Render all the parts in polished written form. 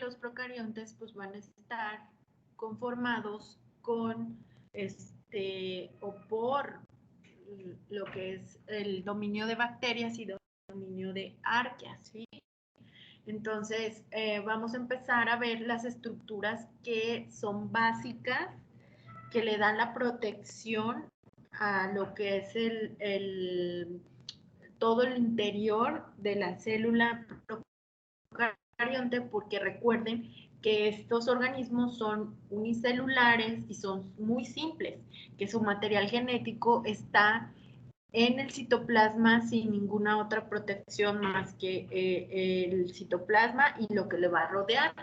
los procariontes pues van a estar conformados con o por lo que es el dominio de bacterias y dominio de arqueas, ¿sí? Entonces, vamos a empezar a ver las estructuras que son básicas, que le dan la protección a lo que es todo el interior de la célula procarionte, porque recuerden que estos organismos son unicelulares y son muy simples, que su material genético está en el citoplasma sin ninguna otra protección más que el citoplasma y lo que le va a rodear.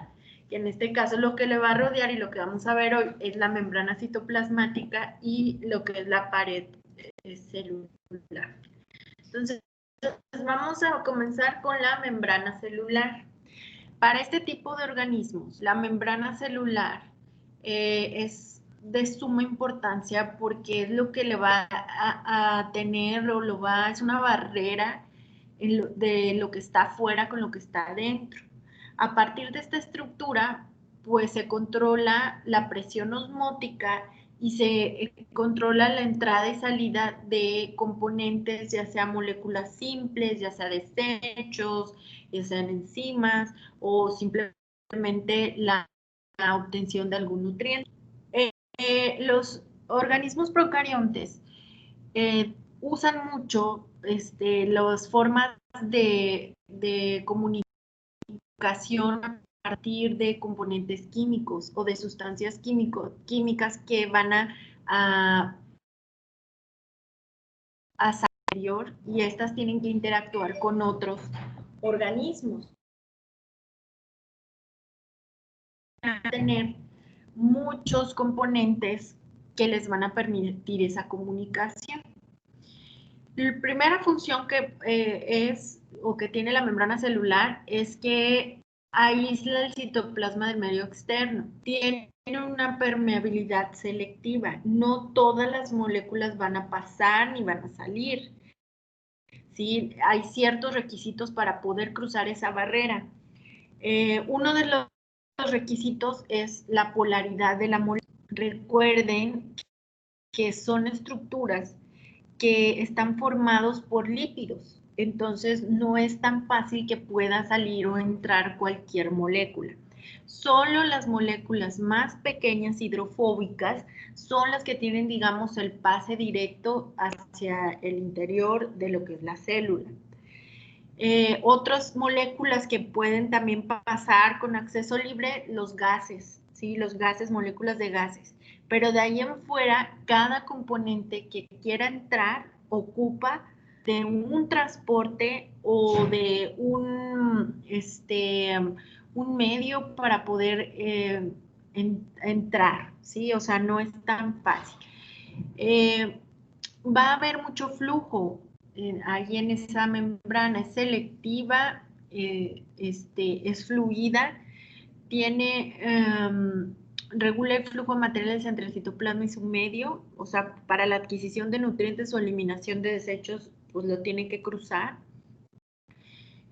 Y en este caso lo que le va a rodear y lo que vamos a ver hoy es la membrana citoplasmática y lo que es la pared celular. Entonces, vamos a comenzar con la membrana celular. Para este tipo de organismos, la membrana celular es de suma importancia porque es lo que le va a tener o es una barrera de lo que está afuera con lo que está adentro. A partir de esta estructura, pues se controla la presión osmótica y se controla la entrada y salida de componentes, ya sea moléculas simples, ya sea desechos, ya sean enzimas o simplemente la obtención de algún nutriente. Los organismos procariontes usan mucho las formas de comunicación a partir de componentes químicos o de sustancias químicas que van a exterior y estas tienen que interactuar con otros organismos. Tener muchos componentes que les van a permitir esa comunicación. La primera función que que tiene la membrana celular es que aísla el citoplasma del medio externo. Tiene una permeabilidad selectiva. No todas las moléculas van a pasar ni van a salir. ¿Sí? Hay ciertos requisitos para poder cruzar esa barrera. Uno de los requisitos es la polaridad de la molécula. Recuerden que son estructuras que están formados por lípidos, entonces no es tan fácil que pueda salir o entrar cualquier molécula. Solo las moléculas más pequeñas hidrofóbicas son las que tienen, digamos, el pase directo hacia el interior de lo que es la célula. Otras moléculas que pueden también pasar con acceso libre, los gases, ¿sí? Los gases, moléculas de gases. Pero de ahí en fuera, cada componente que quiera entrar ocupa de un transporte o de un medio para poder entrar, ¿sí? O sea, no es tan fácil. Va a haber mucho flujo ahí en esa membrana, es selectiva, es fluida, regula el flujo de materiales entre el citoplasma y su medio, o sea, para la adquisición de nutrientes o eliminación de desechos, pues lo tiene que cruzar.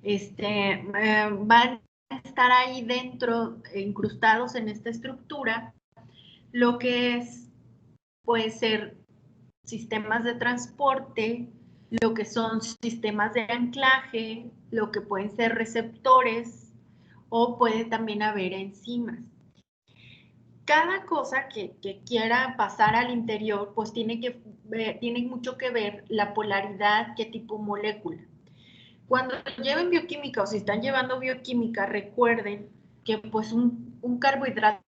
Van a estar ahí dentro, incrustados en esta estructura, lo que puede ser sistemas de transporte, lo que son sistemas de anclaje, lo que pueden ser receptores o puede también haber enzimas. Cada cosa que quiera pasar al interior, pues tiene mucho que ver la polaridad, qué tipo molécula. Cuando lleven bioquímica o si están llevando bioquímica, recuerden que pues un carbohidrato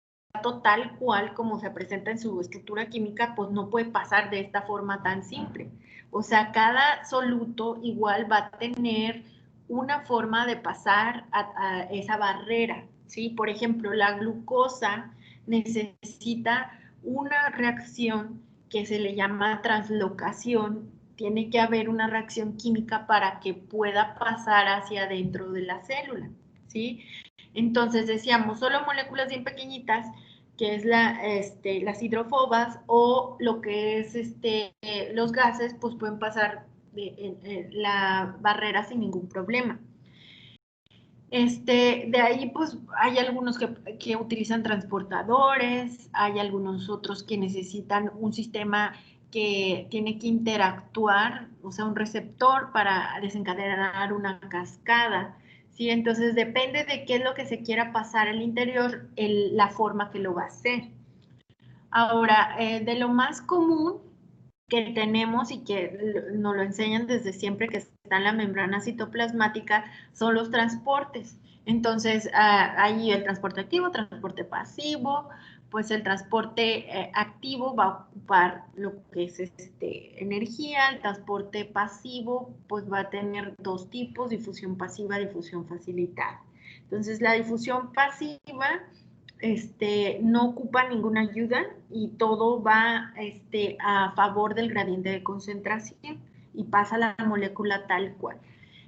tal cual como se presenta en su estructura química, pues no puede pasar de esta forma tan simple. O sea, cada soluto igual va a tener una forma de pasar a esa barrera, ¿sí? Por ejemplo, la glucosa necesita una reacción que se le llama translocación. Tiene que haber una reacción química para que pueda pasar hacia adentro de la célula, ¿sí? Entonces decíamos, solo moléculas bien pequeñitas, que es las hidrofobas, o lo que es los gases, pues pueden pasar la barrera sin ningún problema. De ahí, pues, hay algunos que utilizan transportadores, hay algunos otros que necesitan un sistema que tiene que interactuar, o sea, un receptor para desencadenar una cascada, ¿sí? Entonces, depende de qué es lo que se quiera pasar al interior, la forma que lo va a hacer. Ahora, de lo más común que tenemos y que nos lo enseñan desde siempre que está en la membrana citoplasmática son los transportes. Entonces, hay el transporte activo, transporte pasivo, pues el transporte activo va a ocupar lo que es energía, el transporte pasivo pues va a tener dos tipos, difusión pasiva, difusión facilitada. Entonces, la difusión pasiva no ocupa ninguna ayuda y todo va a favor del gradiente de concentración y pasa a la molécula tal cual.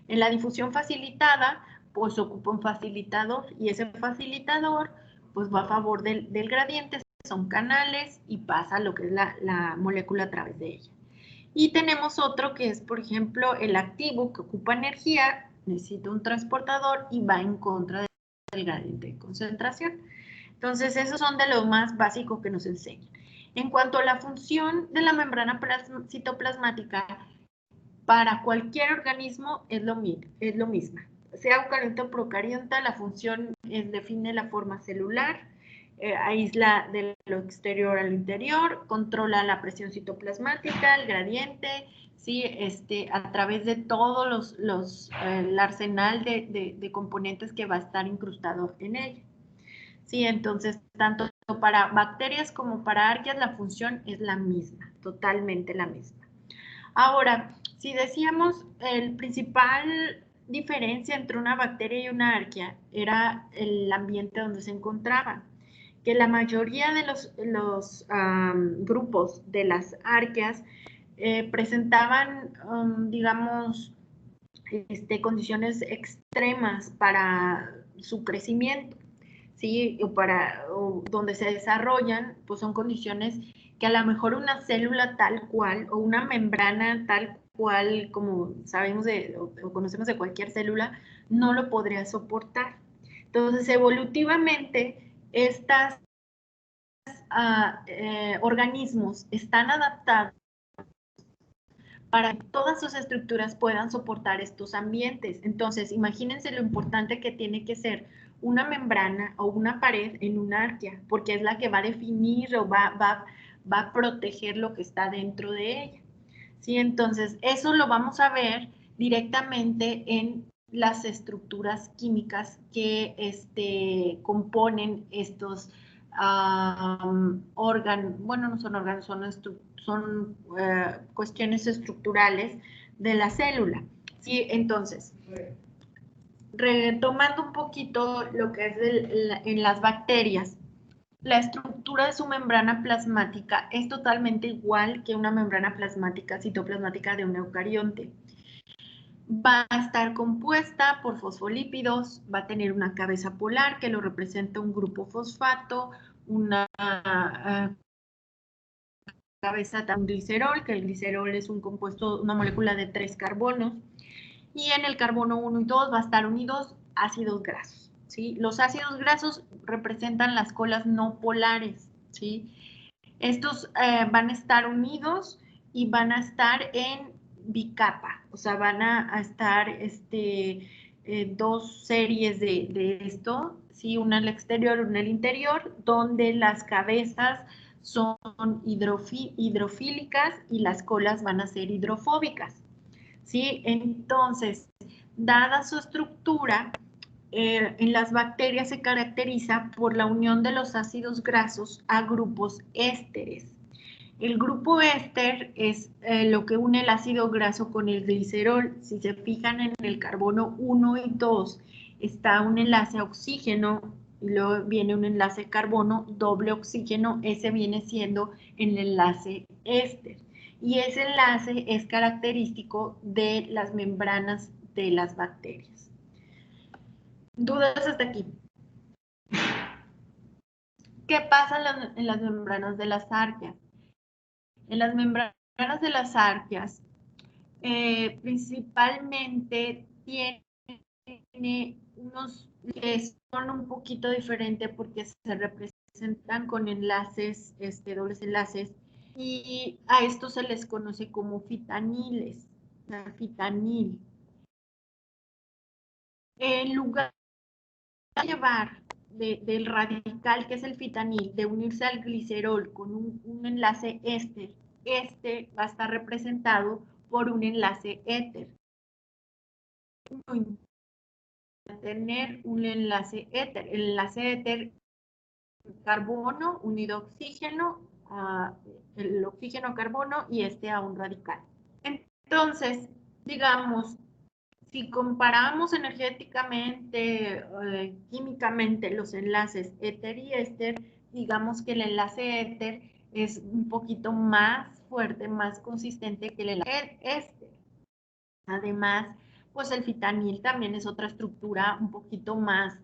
En la difusión facilitada, pues ocupa un facilitador y ese facilitador pues va a favor del gradiente, son canales y pasa lo que es la molécula a través de ella. Y tenemos otro que es, por ejemplo, el activo que ocupa energía, necesita un transportador y va en contra del gradiente de concentración. Entonces, esos son de lo más básico que nos enseñan. En cuanto a la función de la membrana citoplasmática, para cualquier organismo es lo mismo. Sea eucarionta o procariota, la función define la forma celular, aísla de lo exterior al interior, controla la presión citoplasmática, el gradiente, ¿sí? A través de todos el arsenal de componentes que va a estar incrustado en ella. Sí, entonces, tanto para bacterias como para arqueas, la función es la misma, totalmente la misma. Ahora, si decíamos el principal diferencia entre una bacteria y una arquea era el ambiente donde se encontraban, que la mayoría de los grupos de las arqueas presentaban, digamos, condiciones extremas para su crecimiento. ¿Sí? O donde se desarrollan, pues son condiciones que a lo mejor una célula tal cual o una membrana tal cual, como sabemos o conocemos de cualquier célula, no lo podría soportar. Entonces, evolutivamente, estos organismos están adaptados para que todas sus estructuras puedan soportar estos ambientes. Entonces, imagínense lo importante que tiene que ser una membrana o una pared en una arquea, porque es la que va a definir o va a proteger lo que está dentro de ella. ¿Sí? Entonces, eso lo vamos a ver directamente en las estructuras químicas que componen estos órganos, bueno, no son órganos, son cuestiones estructurales de la célula. ¿Sí? Entonces, retomando un poquito lo que es en las bacterias, la estructura de su membrana plasmática es totalmente igual que una membrana plasmática citoplasmática de un eucarionte. Va a estar compuesta por fosfolípidos, va a tener una cabeza polar que lo representa un grupo fosfato, una cabeza de un glicerol, que el glicerol es un compuesto, una molécula de 3 carbonos, y en el carbono 1 y 2 va a estar unidos ácidos grasos, ¿sí? Los ácidos grasos representan las colas no polares, ¿sí? Estos van a estar unidos y van a estar en bicapa, o sea, van a estar dos series de esto, ¿sí? Una al exterior, una al interior, donde las cabezas son hidrofílicas y las colas van a ser hidrofóbicas, ¿sí? Entonces, dada su estructura, en las bacterias se caracteriza por la unión de los ácidos grasos a grupos ésteres. El grupo éster es lo que une el ácido graso con el glicerol. Si se fijan en el carbono 1 y 2, está un enlace a oxígeno y luego viene un enlace carbono doble oxígeno. Ese viene siendo el enlace éster. Y ese enlace es característico de las membranas de las bacterias. ¿Dudas hasta aquí? ¿Qué pasa en las membranas de las arqueas? En las membranas de las arqueas, principalmente tiene unos que son un poquito diferentes porque se representan con enlaces, dobles enlaces, y a estos se les conoce como fitaniles, fitanil. En lugar de llevar del radical, que es el fitanil, de unirse al glicerol con un enlace éster, este va a estar representado por un enlace éter. Tener un enlace éter. El enlace éter, carbono unido a oxígeno, el oxígeno carbono y a un radical. Entonces, digamos, si comparamos energéticamente, químicamente los enlaces éter y éster, digamos que el enlace éter es un poquito más fuerte, más consistente que el enlace éster. Además, pues el fitanil también es otra estructura un poquito más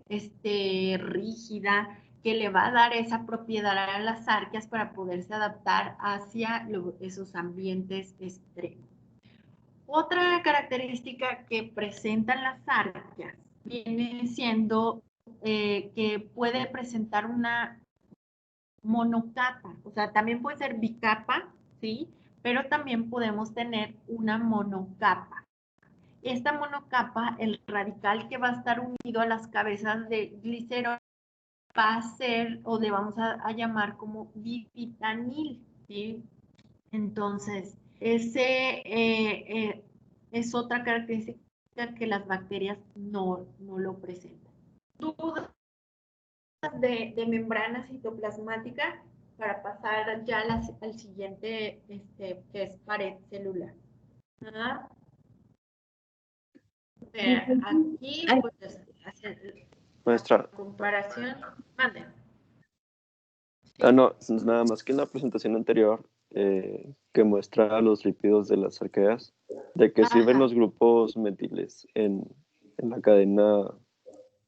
rígida, que le va a dar esa propiedad a las arqueas para poderse adaptar hacia esos ambientes extremos. Otra característica que presentan las arqueas viene siendo que puede presentar una monocapa, o sea, también puede ser bicapa, ¿sí? Pero también podemos tener una monocapa. Esta monocapa, el radical que va a estar unido a las cabezas de glicerol va a ser, o le vamos a llamar como bifitanil, ¿sí? Entonces, ese es otra característica que las bacterias no lo presentan. ¿Dudas de membrana citoplasmática para pasar ya al siguiente, que es pared celular? ¿Ah? Aquí, pues, hacer Maestra, comparación. Mande. no, nada más que en la presentación anterior que muestra los lípidos de las arqueas, ¿de qué sirven los grupos metiles en la cadena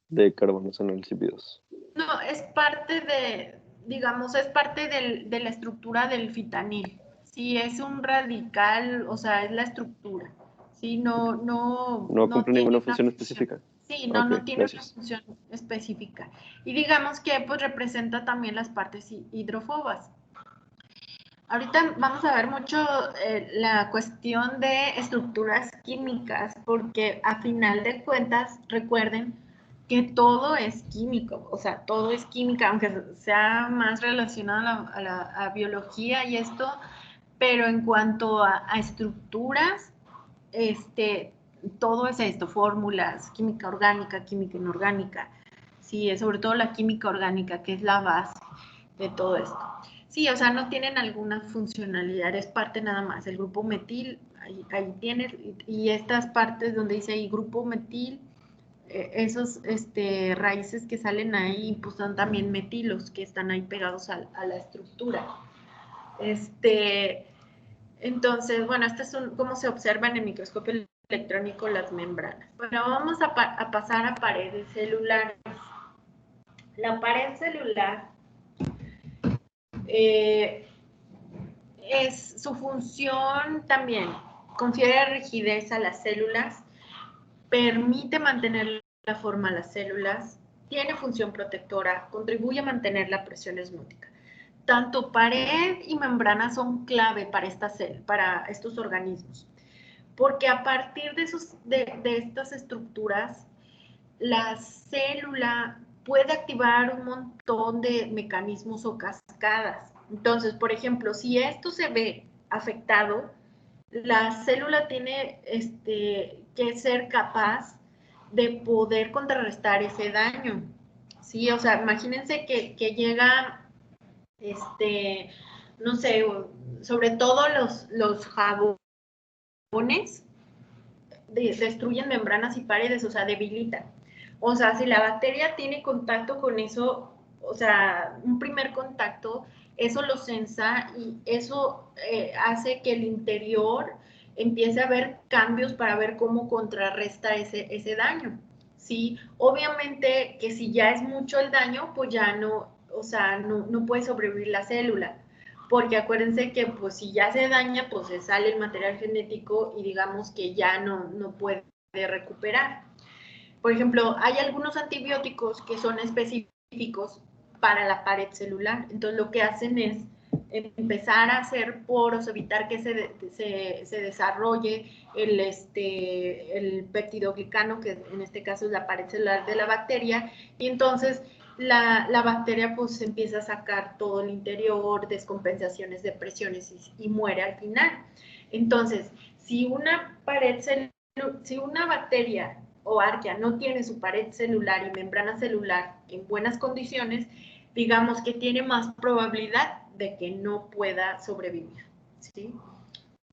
de carbonos en los lípidos? No, es parte digamos, es parte de la estructura del fitanil. Sí, es un radical, o sea, es la estructura. Sí, No no cumple tiene ninguna una función función. específica. Sí, Ok, no tiene una gracias. función específica. Y digamos que pues representa también las partes hidrófobas. Ahorita vamos a ver mucho la cuestión de estructuras químicas, porque a final de cuentas, recuerden que todo es químico, o sea, todo es química, aunque sea más relacionado a biología y esto, pero en cuanto a estructuras, todo es esto, fórmulas, química orgánica, química inorgánica, sí, sobre todo la química orgánica, que es la base de todo esto. Sí, o sea, no tienen alguna funcionalidad, es parte nada más. El grupo metil, ahí tienes, y estas partes donde dice ahí grupo metil, esos raíces que salen ahí, pues son también metilos que están ahí pegados a la estructura. Entonces, bueno, este es cómo se observan en el microscopio electrónico las membranas. Bueno, vamos a pasar a paredes celulares. La pared celular es su función también, confiere rigidez a las células, permite mantener la forma a las células, tiene función protectora, contribuye a mantener la presión osmótica. Tanto pared y membrana son clave para estos organismos, porque a partir de estas estructuras, la célula puede activar un montón de mecanismos o cascadas. Entonces, por ejemplo, si esto se ve afectado, la célula tiene que ser capaz de poder contrarrestar ese daño. Sí, o sea, imagínense que llega, no sé, sobre todo los jabones destruyen membranas y paredes, o sea, debilitan. O sea, si la bacteria tiene contacto con eso, o sea, un primer contacto, eso lo sensa y eso hace que el interior empiece a ver cambios para ver cómo contrarresta ese daño. ¿Sí? Obviamente que si ya es mucho el daño, pues ya no, o sea, no puede sobrevivir la célula, porque acuérdense que pues si ya se daña, pues se sale el material genético y digamos que ya no puede recuperar. Por ejemplo, hay algunos antibióticos que son específicos para la pared celular. Entonces, lo que hacen es empezar a hacer poros, evitar que se desarrolle el peptidoglicano, que en este caso es la pared celular de la bacteria, y entonces la bacteria pues empieza a sacar todo el interior, descompensaciones de presiones y muere al final. Entonces, si una bacteria o arquea no tiene su pared celular y membrana celular en buenas condiciones, digamos que tiene más probabilidad de que no pueda sobrevivir, ¿sí?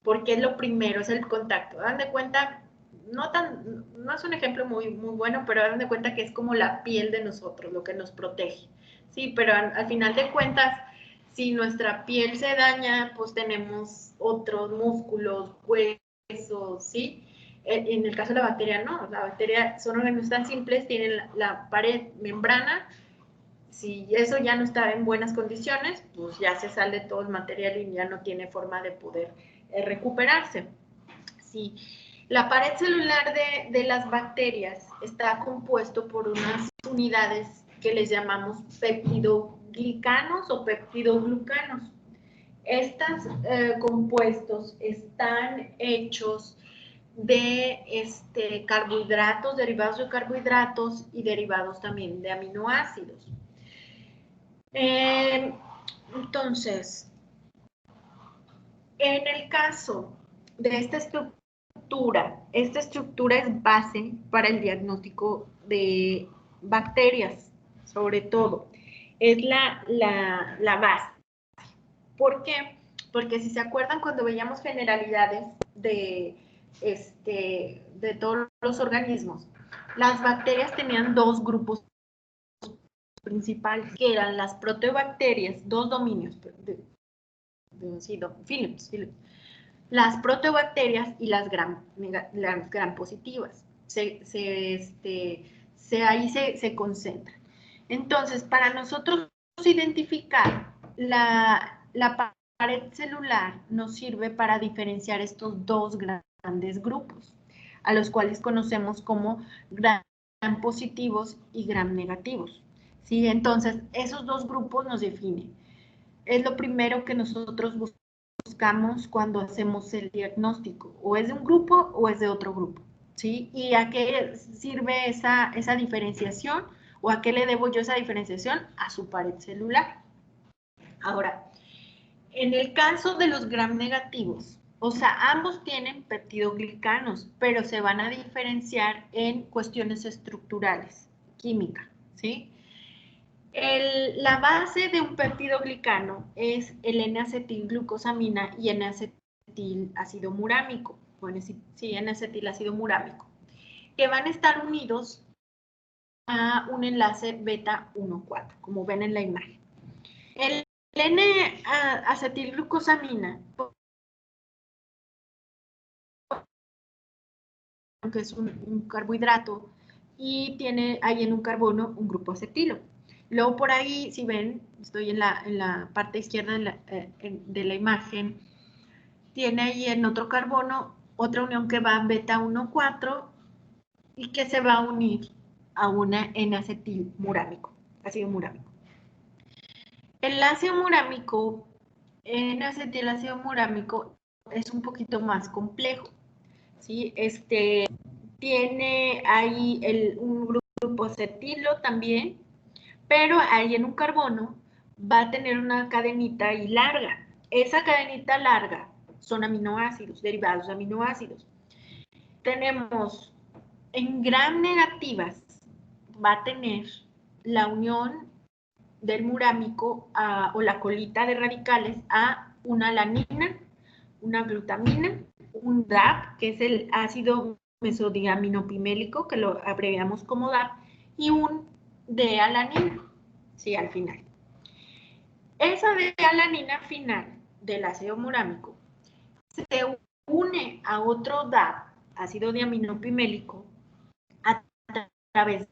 Porque es lo primero, es el contacto. Dan de cuenta, no es un ejemplo muy bueno, pero dan de cuenta que es como la piel de nosotros, lo que nos protege, ¿sí? Pero al final de cuentas, si nuestra piel se daña, pues tenemos otros músculos, huesos, ¿sí? En el caso de la bacteria, no. La bacteria son organismos tan simples, tienen la pared membrana. Si eso ya no está en buenas condiciones, pues ya se sale todo el material y ya no tiene forma de poder recuperarse. Sí. La pared celular de las bacterias está compuesto por unas unidades que les llamamos peptidoglicanos o peptidoglucanos. Estos compuestos están hechos de carbohidratos, derivados de carbohidratos y derivados también de aminoácidos. Entonces, en el caso de esta estructura es base para el diagnóstico de bacterias, sobre todo. Es la base. ¿Por qué? Porque si se acuerdan cuando veíamos generalidades de todos los organismos, las bacterias tenían dos grupos principales, que eran las proteobacterias, dos dominios, Philips, las proteobacterias y las gram positivas. Ahí se concentran. Entonces, para nosotros identificar la pared celular nos sirve para diferenciar estos dos grandes grupos, a los cuales conocemos como gram positivos y gram negativos. ¿Sí? Entonces, esos dos grupos nos definen. Es lo primero que nosotros buscamos cuando hacemos el diagnóstico, o es de un grupo o es de otro grupo, ¿sí? ¿Y a qué sirve esa diferenciación? ¿O a qué le debo yo esa diferenciación? A su pared celular. Ahora, en el caso de los gram negativos, o sea, ambos tienen peptidoglicanos, pero se van a diferenciar en cuestiones estructurales, química, ¿sí? La base de un peptidoglicano es el N-acetilglucosamina y N-acetilácido murámico. Bueno, sí, N-acetilácido murámico, que van a estar unidos a un enlace beta 1,4, como ven en la imagen. El N-acetilglucosamina, que es un carbohidrato, y tiene ahí en un carbono un grupo acetilo. Luego por ahí, si ven, estoy en la parte izquierda de la imagen, tiene ahí en otro carbono otra unión que va a beta 1,4 y que se va a unir a una N-acetil murámico, ácido murámico. El ácido murámico, N-acetilácido murámico, es un poquito más complejo, ¿sí? Tiene ahí un grupo acetilo también, pero ahí en un carbono va a tener una cadenita ahí larga. Esa cadenita larga son aminoácidos, derivados de aminoácidos. Tenemos en gram negativas, va a tener la unión del murámico o la colita de radicales a una alanina, una glutamina, un DAP, que es el ácido mesodiaminopimélico, que lo abreviamos como DAP, y un D-alanina, sí, al final. Esa D-alanina final del ácido murámico se une a otro DAP, ácido diaminopimélico, a través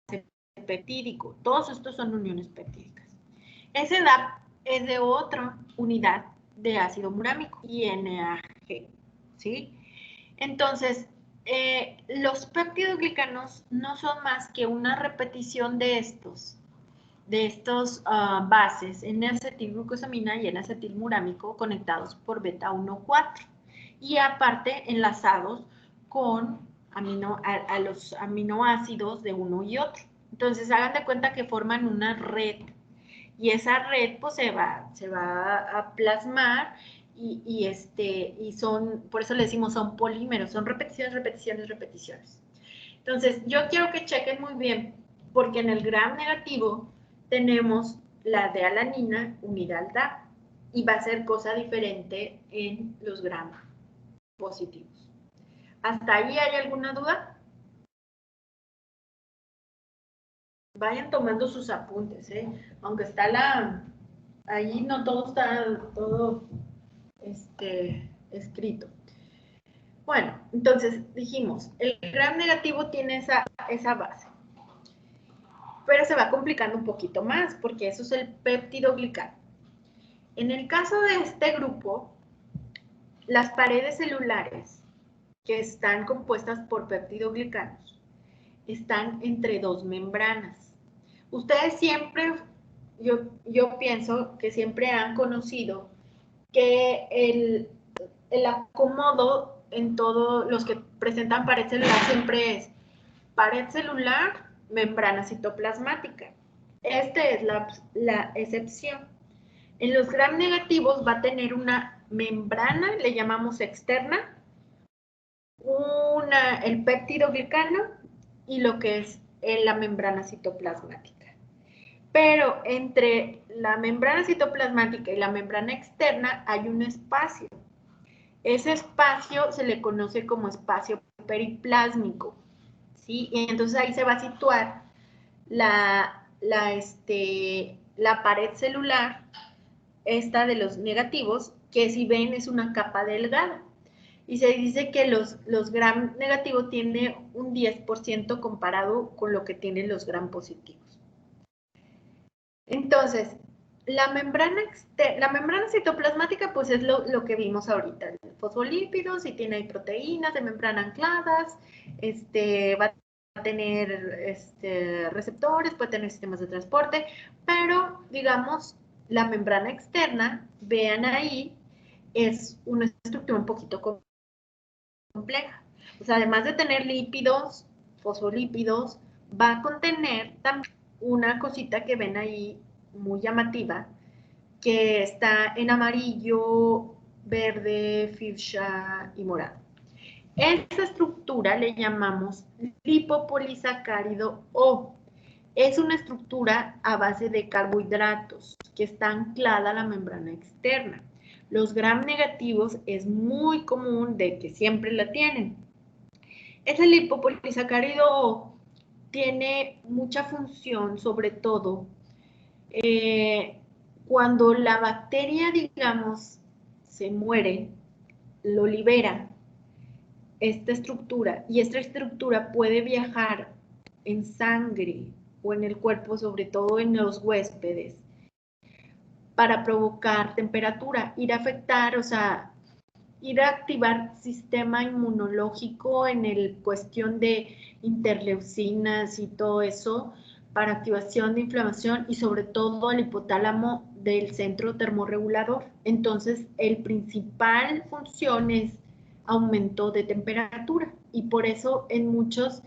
de peptídico. Todos estos son uniones peptídicas. Ese DAP es de otra unidad de ácido murámico, INAG, ¿sí? Entonces, los péptidoglicanos no son más que una repetición de estos bases N-acetilglucosamina y N-acetilmurámico conectados por beta 1,4 y aparte enlazados con a los aminoácidos de uno y otro. Entonces hagan de cuenta que forman una red y esa red pues se va a plasmar y son, por eso le decimos son polímeros, son repeticiones, repeticiones, repeticiones. Entonces yo quiero que chequen muy bien porque en el gram negativo tenemos la de alanina unida al DAP y va a ser cosa diferente en los gram positivos. ¿Hasta ahí hay alguna duda? Vayan tomando sus apuntes, aunque está ahí no todo está escrito. Bueno, entonces dijimos, el gram negativo tiene esa base. Pero se va complicando un poquito más, porque eso es el péptidoglicano. En el caso de este grupo, las paredes celulares que están compuestas por péptidoglicanos están entre dos membranas. Ustedes siempre, yo pienso que siempre han conocido que el acomodo en todos los que presentan pared celular siempre es pared celular, membrana citoplasmática. Esta es la excepción. En los gram negativos va a tener una membrana, le llamamos externa, el péptidoglicano y lo que es la membrana citoplasmática. Pero entre la membrana citoplasmática y la membrana externa hay un espacio. Ese espacio se le conoce como espacio periplásmico, ¿sí? Y entonces ahí se va a situar la pared celular, esta de los negativos, que si ven es una capa delgada. Y se dice que los gram negativos tienen un 10% comparado con lo que tienen los gram positivos. Entonces, la membrana citoplasmática, pues es lo que vimos ahorita, fosfolípidos, y tiene proteínas de membrana ancladas, va a tener receptores, puede tener sistemas de transporte, pero digamos, la membrana externa, vean ahí, es una estructura un poquito compleja. O sea, además de tener lípidos, fosfolípidos, va a contener también una cosita que ven ahí muy llamativa, que está en amarillo, verde, fuchsia y morado. Esta estructura le llamamos lipopolisacárido O. Es una estructura a base de carbohidratos que está anclada a la membrana externa. Los gram negativos es muy común de que siempre la tienen. Este lipopolisacárido O tiene mucha función, sobre todo cuando la bacteria, digamos, se muere, lo libera esta estructura, y esta estructura puede viajar en sangre o en el cuerpo, sobre todo en los huéspedes, para provocar temperatura, ir a afectar, o sea, ir a activar sistema inmunológico en el cuestión de interleucinas y todo eso, para activación de inflamación y sobre todo el hipotálamo del centro termorregulador. Entonces, el principal función es aumento de temperatura y por eso en muchas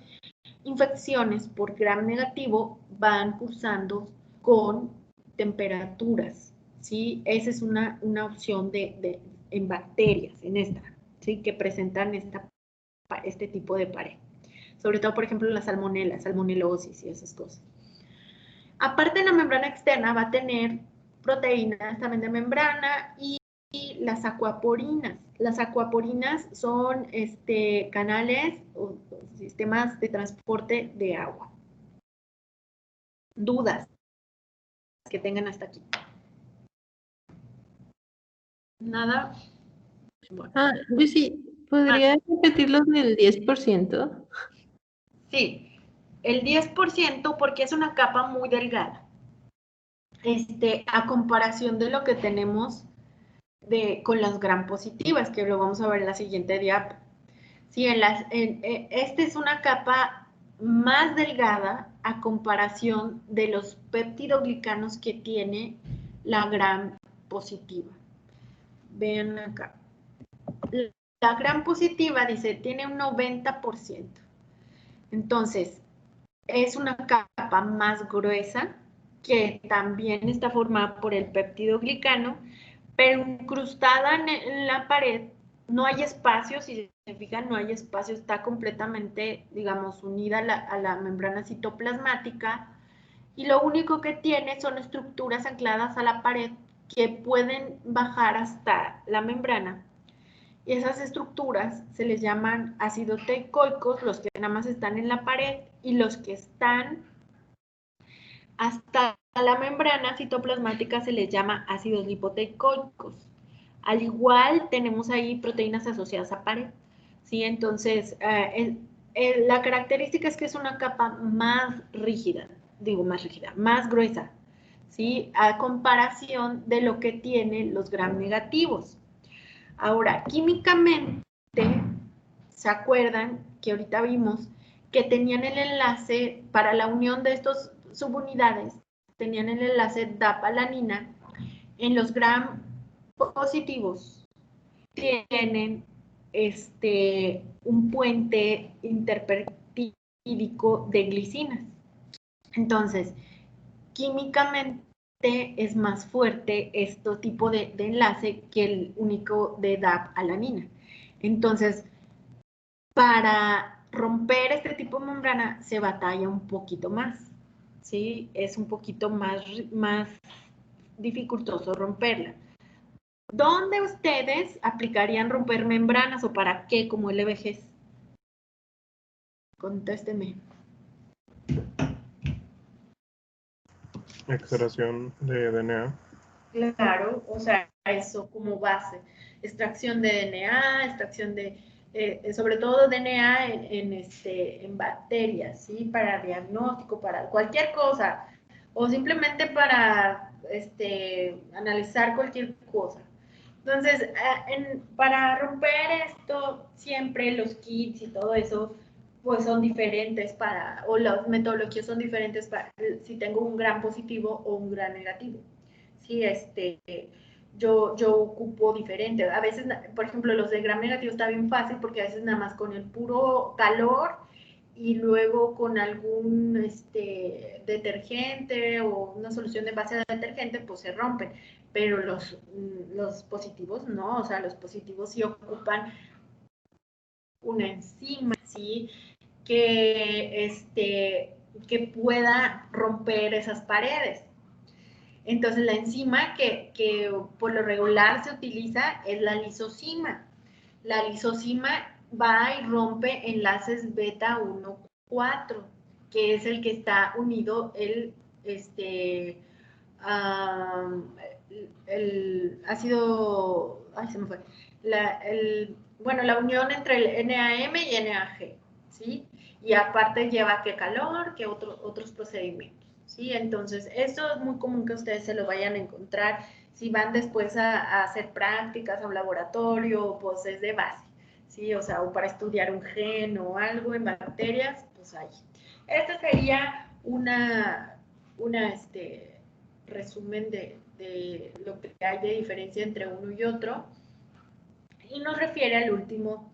infecciones por gram negativo van cursando con temperaturas, ¿sí? Esa es una opción en bacterias, en esta, ¿sí? Que presentan este tipo de pared. Sobre todo, por ejemplo, la salmonela, salmonelosis y esas cosas. Aparte de la membrana externa, va a tener proteínas también de membrana y las acuaporinas. Las acuaporinas son canales o sistemas de transporte de agua. ¿Dudas que tengan hasta aquí? ¿Nada? Bueno. Lucy, ¿podrías repetirlo del 10%? Sí, el 10% porque es una capa muy delgada. A comparación de lo que tenemos con las gram positivas, que lo vamos a ver en la siguiente diapo. Sí, esta es una capa más delgada a comparación de los peptidoglicanos que tiene la gram positiva. Vean acá. La gram positiva, dice, tiene un 90%. Entonces, es una capa más gruesa que también está formada por el peptidoglicano, pero incrustada en la pared no hay espacio, si se fijan, no hay espacio, está completamente, digamos, unida a la membrana citoplasmática, y lo único que tiene son estructuras ancladas a la pared que pueden bajar hasta la membrana. Y esas estructuras se les llaman ácidos teicoicos, los que nada más están en la pared, y los que están hasta la membrana citoplasmática se les llama ácidos lipoteicoicos. Al igual tenemos ahí proteínas asociadas a pared, ¿sí? Entonces, la característica es que es una capa más rígida, más gruesa, ¿sí? A comparación de lo que tienen los gram negativos. Ahora, químicamente, ¿se acuerdan que ahorita vimos que tenían el enlace para la unión de estos subunidades? Tenían el enlace DAP-alanina. En los gram positivos tienen un puente interpeptídico de glicinas. Entonces, químicamente es más fuerte este tipo de enlace que el único de DAP-alanina. Entonces, para romper este tipo de membrana se batalla un poquito más, ¿sí? Es un poquito más dificultoso romperla. ¿Dónde ustedes aplicarían romper membranas o para qué como LBGs? Contésteme. Extracción de DNA. Claro, o sea, eso como base. Extracción de DNA, extracción de, sobre todo DNA en bacterias, ¿sí? Para diagnóstico, para cualquier cosa, o simplemente para analizar cualquier cosa. Entonces, para romper esto, siempre los kits y todo eso, pues son diferentes o las metodologías son diferentes para si tengo un gran positivo o un gran negativo. Sí, yo ocupo diferente. A veces, por ejemplo, los de gram negativo está bien fácil porque a veces nada más con el puro calor y luego con algún detergente o una solución de base de detergente, pues se rompen. Pero los positivos no, o sea, los positivos sí ocupan una enzima, ¿sí? Que pueda romper esas paredes. Entonces, la enzima que por lo regular se utiliza es la lisozima. La lisozima va y rompe enlaces beta 1,4, que es el que está unido el ácido, ay, se me fue, la unión entre el NAM y NAG, ¿sí? Y aparte lleva qué calor, qué otros procedimientos, ¿sí? Entonces, esto es muy común que ustedes se lo vayan a encontrar si van después a hacer prácticas a un laboratorio, pues es de base, ¿sí? O sea, o para estudiar un gen o algo en bacterias, pues ahí. Esta sería una resumen de lo que hay de diferencia entre uno y otro, y nos refiere al último,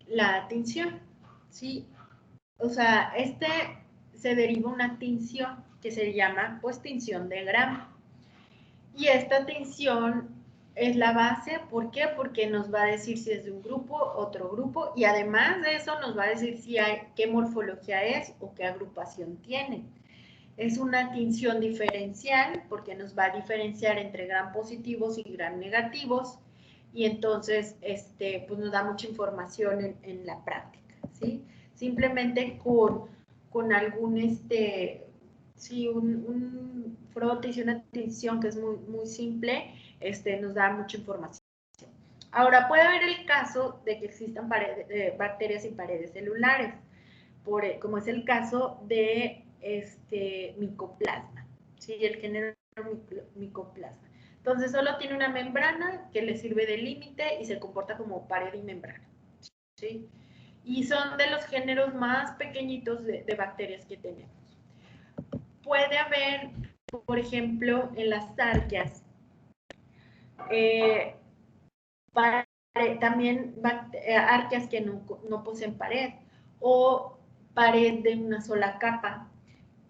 la tinción, ¿sí? O sea, se deriva una tinción que se llama, pues, tinción de Gram. Y esta tinción es la base, ¿por qué? Porque nos va a decir si es de un grupo, otro grupo, y además de eso nos va a decir qué morfología es o qué agrupación tiene. Es una tinción diferencial porque nos va a diferenciar entre gram positivos y gram negativos, y entonces pues nos da mucha información en la práctica, ¿sí? Simplemente con algún sí, un frotis y una tinción que es muy, muy simple, nos da mucha información. Ahora, puede haber el caso de que existan bacterias sin paredes celulares, como es el caso de micoplasma, ¿sí? El género micoplasma. Entonces, solo tiene una membrana que le sirve de límite y se comporta como pared y membrana. ¿sí? Y son de los géneros más pequeñitos de bacterias que tenemos. Puede haber, por ejemplo, en las arqueas, también arqueas que no poseen pared o pared de una sola capa.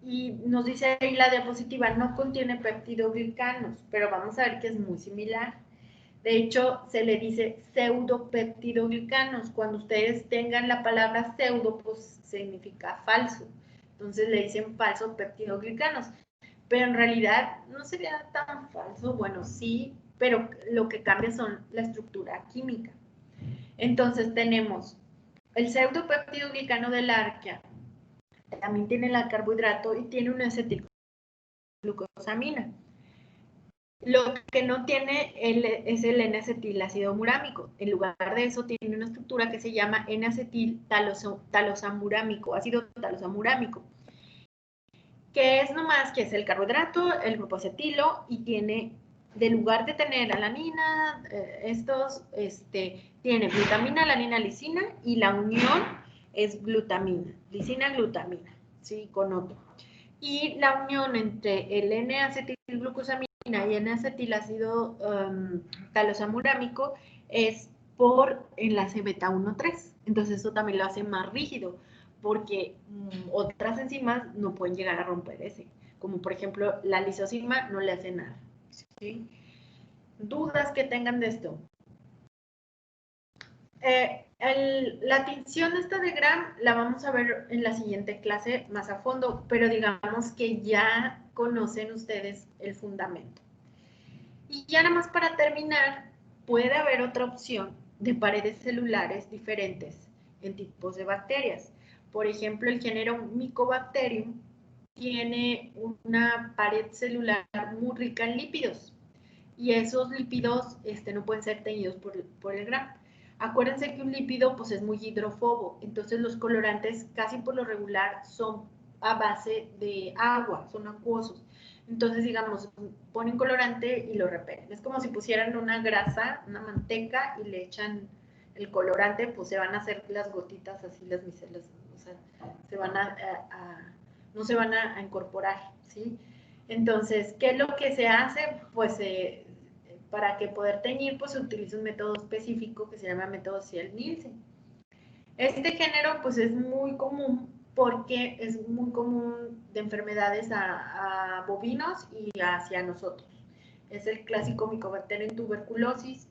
Y nos dice ahí la diapositiva, no contiene peptidoglicanos, pero vamos a ver que es muy similar. De hecho, se le dice pseudopeptidoglicanos. Cuando ustedes tengan la palabra pseudo, pues significa falso. Entonces le dicen falso peptidoglicanos. Pero en realidad no sería tan falso. Bueno, sí, pero lo que cambia son la estructura química. Entonces tenemos el pseudopeptidoglicano del arquea. También tiene el carbohidrato y tiene una acetilglucosamina. Lo que no tiene es el N-acetilácido murámico. En lugar de eso, tiene una estructura que se llama N-acetil-talosamurámico, ácido talosamurámico, que es nomás que es el carbohidrato, el grupo acetilo, y tiene, de lugar de tener alanina, tiene glutamina, alanina, lisina, y la unión es glutamina, lisina, glutamina, ¿sí? Con otro. Y la unión entre el N-acetilglucosamina y N-acetilácido talosamurámico es por enlace beta 1,3. Entonces eso también lo hace más rígido, porque otras enzimas no pueden llegar a romper ese, como por ejemplo la lisozima no le hace nada. ¿Sí? ¿Dudas que tengan de esto? La tinción esta de Gram la vamos a ver en la siguiente clase más a fondo, pero digamos que ya conocen ustedes el fundamento. Y ya nada más para terminar, puede haber otra opción de paredes celulares diferentes en tipos de bacterias. Por ejemplo, el género Mycobacterium tiene una pared celular muy rica en lípidos y esos lípidos no pueden ser teñidos por el Gram. Acuérdense que un lípido pues, es muy hidrofobo, entonces los colorantes casi por lo regular son a base de agua, son acuosos. Entonces, digamos, ponen colorante y lo repelen. Es como si pusieran una grasa, una manteca y le echan el colorante, pues se van a hacer las gotitas así, las micelas, o sea, no se van a incorporar, ¿sí? Entonces, ¿qué es lo que se hace? Pues para que poder teñir, pues se utiliza un método específico que se llama método Ciel-Nielsen. Este género, pues es muy común porque es muy común de enfermedades a bovinos y hacia nosotros. Es el clásico Mycobacterium tuberculosis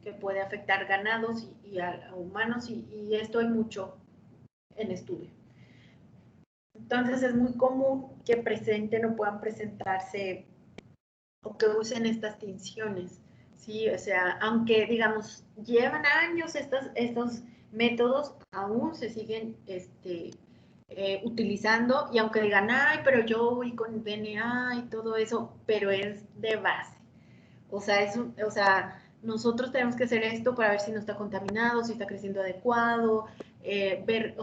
que puede afectar ganados y a humanos y esto hay mucho en estudio. Entonces es muy común que presenten o puedan presentarse o que usen estas tinciones, ¿sí? O sea, aunque, digamos, llevan años estos métodos, aún se siguen utilizando, y aunque digan, ay, pero yo voy con DNA y todo eso, pero es de base. O sea, nosotros tenemos que hacer esto para ver si no está contaminado, si está creciendo adecuado, ver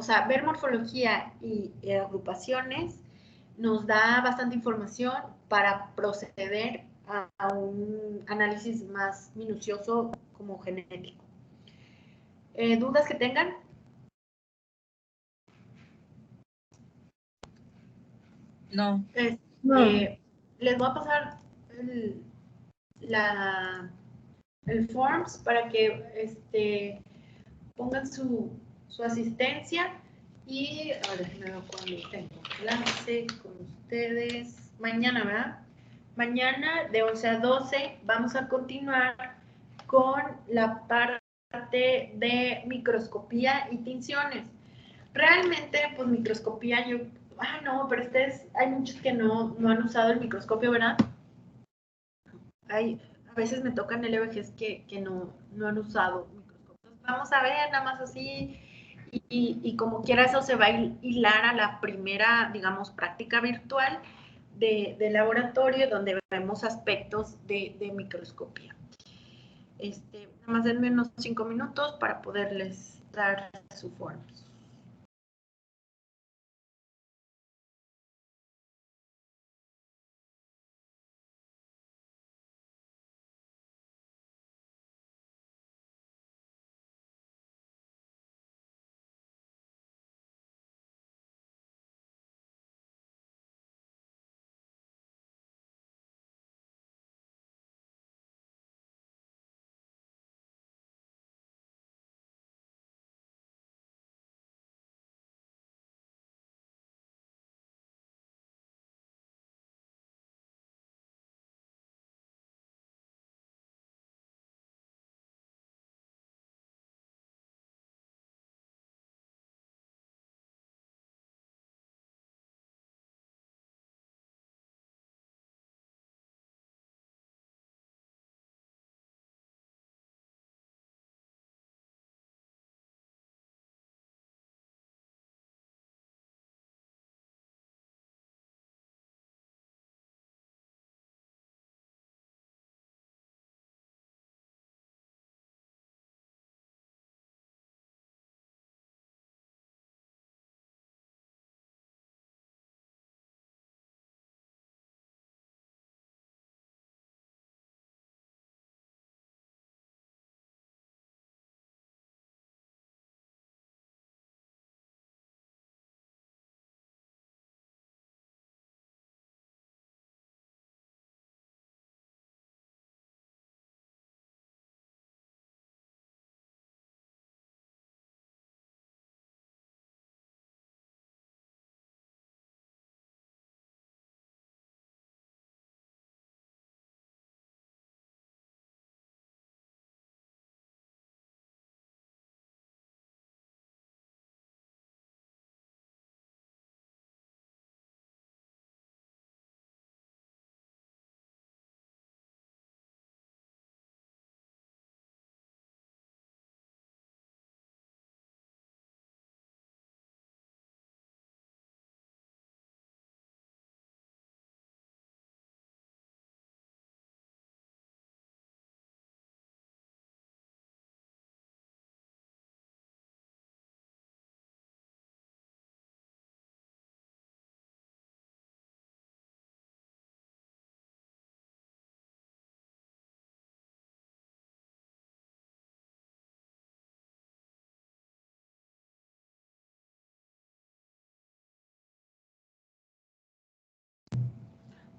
morfología y agrupaciones nos da bastante información para proceder a un análisis más minucioso como genético. ¿Dudas que tengan? No. No. Les voy a pasar el forms para que pongan su asistencia y ahora déjenme ver cuando tengo clase con ustedes. Mañana, ¿verdad? Mañana de 11 a 12 vamos a continuar con la parte de microscopía y tinciones. Realmente, pues microscopía, no, pero hay muchos que no han usado el microscopio, ¿verdad? A veces me tocan LBGs que no han usado microscopios. Vamos a ver, nada más así, y como quiera eso se va a hilar a la primera, digamos, práctica virtual de laboratorio donde vemos aspectos de microscopía. Nada más denme unos 5 minutos para poderles dar su forma.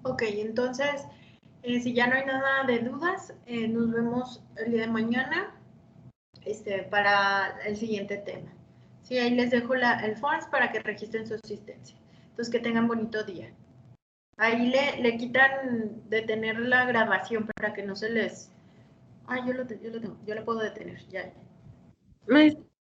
Ok, entonces, si ya no hay nada de dudas, nos vemos el día de mañana para el siguiente tema. Sí, ahí les dejo el forms para que registren su asistencia. Entonces, que tengan bonito día. Ahí le quitan detener la grabación para que no se les... Ah, yo lo tengo, yo lo puedo detener, ya.